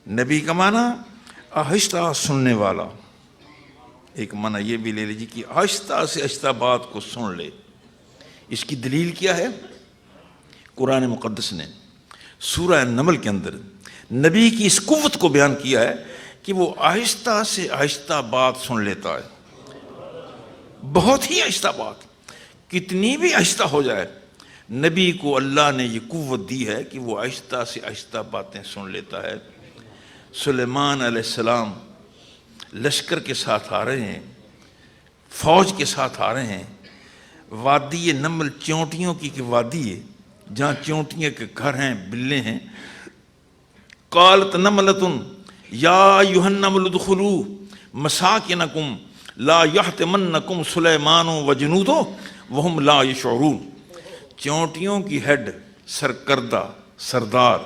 نبی کا معنی آہستہ سننے والا، ایک معنی یہ بھی لے لیجیے کہ آہستہ سے آہستہ بات کو سن لے۔ اس کی دلیل کیا ہے؟ قرآن مقدس نے سورہ نمل کے اندر نبی کی اس قوت کو بیان کیا ہے کہ وہ آہستہ سے آہستہ بات سن لیتا ہے، بہت ہی آہستہ بات، کتنی بھی آہستہ ہو جائے نبی کو اللہ نے یہ قوت دی ہے کہ وہ آہستہ سے آہستہ باتیں سن لیتا ہے۔ سلیمان علیہ السلام لشکر کے ساتھ آ رہے ہیں، فوج کے ساتھ آ رہے ہیں، وادی نمل چونٹیوں کی وادی ہے جہاں چونٹیوں کے گھر ہیں، بلے ہیں۔ قالت نملۃ یا ایھا النمل ادخلوا مساکنکم لا یحطمنکم سلیمان وجنودہ وہم لا یشعرون۔ چونٹیوں کی ہیڈ، سرکردہ، سردار،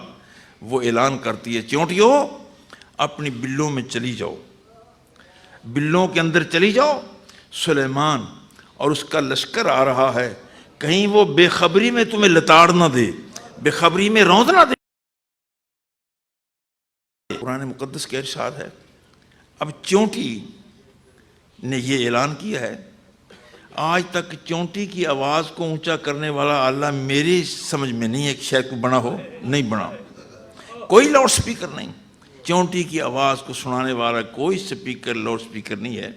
وہ اعلان کرتی ہے، چونٹیوں اپنی بلوں میں چلی جاؤ، بلوں کے اندر چلی جاؤ، سلیمان اور اس کا لشکر آ رہا ہے، کہیں وہ بے خبری میں تمہیں لتاڑ نہ دے، بے خبری میں روند نہ دے۔ قرآن مقدس کا ارشاد ہے۔ اب چونٹی نے یہ اعلان کیا ہے، آج تک چونٹی کی آواز کو اونچا کرنے والا اللہ میری سمجھ میں نہیں ہے کہ شاید کوئی بنا ہو، نہیں بنا، کوئی لاؤڈ سپیکر نہیں، چونٹی کی آواز کو سنانے والا کوئی سپیکر، لاؤڈ سپیکر نہیں ہے۔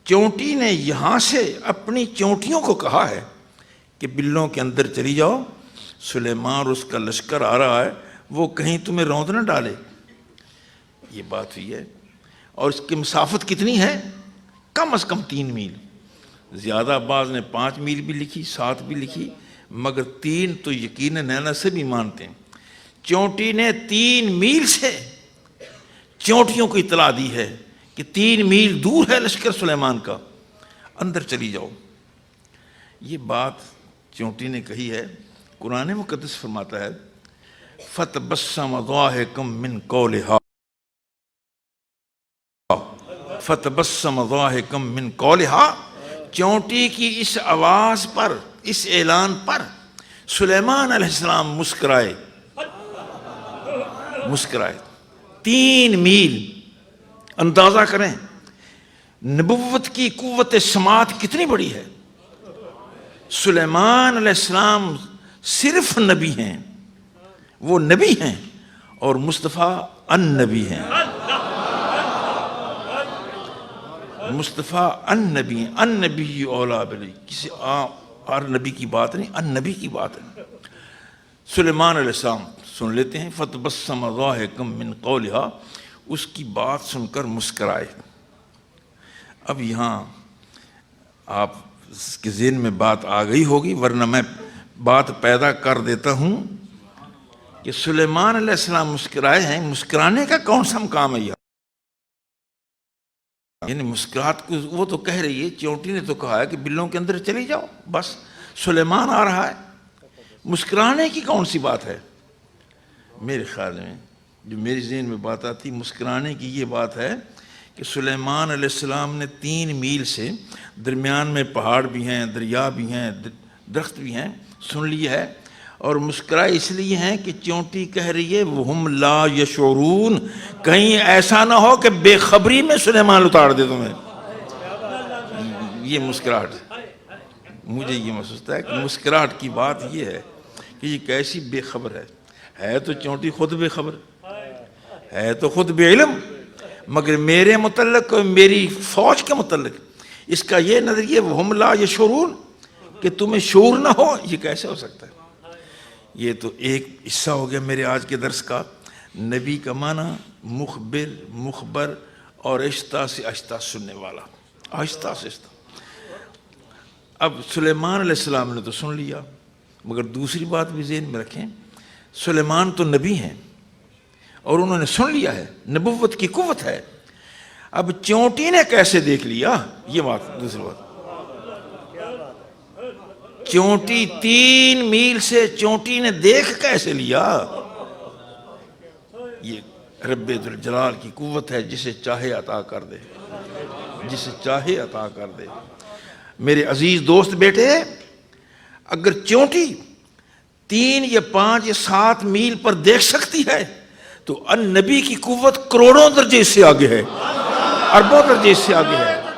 چونٹی نے یہاں سے اپنی چونٹیوں کو کہا ہے کہ بلوں کے اندر چلی جاؤ، سلیمان اور اس کا لشکر آ رہا ہے، وہ کہیں تمہیں روند نہ ڈالے۔ یہ بات ہوئی ہے، اور اس کی مسافت کتنی ہے؟ کم از کم 3 میل، زیادہ بعض نے 5 میل بھی لکھی، 7 بھی لکھی، مگر 3 تو یقیناً نینا سے بھی مانتے ہیں۔ چونٹی نے 3 میل سے چونٹیوں کو اطلاع دی ہے کہ 3 میل دور ہے لشکر سلیمان کا، اندر چلی جاؤ۔ یہ بات چونٹی نے کہی ہے۔ قرآن مقدس فرماتا ہے فَتَبَسَّمَ ضَاحِكًا مِّن قَوْلِهَا، فَتَبَسَّمَ ضَاحِكًا مِّن قَوْلِهَا، چونٹی کی اس آواز پر، اس اعلان پر سلیمان علیہ السلام مسکرائے، مسکرائے۔ 3 میل، اندازہ کریں نبوت کی قوت سماعت کتنی بڑی ہے۔ سلیمان علیہ السلام صرف نبی ہیں، وہ نبی ہیں، اور مصطفیٰ النبی ہیں، مصطفیٰ النبی ہیں۔ النبی اولیٰ بلی، کسی اور نبی کی بات نہیں، النبی کی بات ہے۔ سلیمان علیہ السلام سن لیتے ہیں، فَتَبَسَّمَ ضَاحِكًا مِّن قَوْلِهَا، اس کی بات سن کر مسکرائے۔ اب یہاں آپ کے ذہن میں بات آ گئی ہوگی، ورنہ میں بات پیدا کر دیتا ہوں کہ سلیمان علیہ السلام مسکرائے ہیں، مسکرانے کا کون سا مقام ہے یہاں؟ یعنی مسکراہٹ کو وہ تو کہہ رہی ہے، چونٹی نے تو کہا ہے کہ بلوں کے اندر چلی جاؤ، بس سلیمان آ رہا ہے، مسکرانے کی کون سی بات ہے؟ میرے خیال میں جو میری ذہن میں بات آتی مسکرانے کی یہ بات ہے کہ سلیمان علیہ السلام نے 3 میل سے، درمیان میں پہاڑ بھی ہیں، دریا بھی ہیں، درخت بھی ہیں، سن لی ہے، اور مسکرائے اس لیے ہیں کہ چونٹی کہہ رہی ہے وہم لا یشعرون، کہیں ایسا نہ ہو کہ بے خبری میں سلیمان اتار دے تمہیں۔ یہ مسکراہٹ، مجھے یہ محسوس ہوتا ہے کہ مسکراہٹ کی بات یہ ہے کہ یہ کیسی بے خبر ہے تو چونٹی خود بے خبر ہے، تو خود بے علم، مگر میرے متعلق، میری فوج کے متعلق اس کا یہ نظریہ وہم لا یشعرون کہ تمہیں شعور نہ ہو، یہ کیسے ہو سکتا ہے؟ یہ تو ایک حصہ ہو گیا میرے آج کے درس کا۔ نبی کا معنی مخبر، مخبر، اور آہستہ سے آہستہ سننے والا، آہستہ سے آہستہ۔ اب سلیمان علیہ السلام نے تو سن لیا، مگر دوسری بات بھی ذہن میں رکھیں، سلیمان تو نبی ہیں اور انہوں نے سن لیا ہے، نبوت کی قوت ہے۔ اب چونٹی نے کیسے دیکھ لیا؟ یہ بات دوسری بات، چونٹی 3 میل سے چونٹی نے دیکھ کیسے لیا؟ یہ رب ذوالجلال کی قوت ہے، جسے چاہے عطا کر دے، جسے چاہے عطا کر دے۔ میرے عزیز دوست بیٹے، اگر چونٹی 3 یا 5 یا 7 میل پر دیکھ سکتی ہے تو النبی کی قوت کروڑوں درجے سے آگے ہے، اربوں درجے سے آگے ہے۔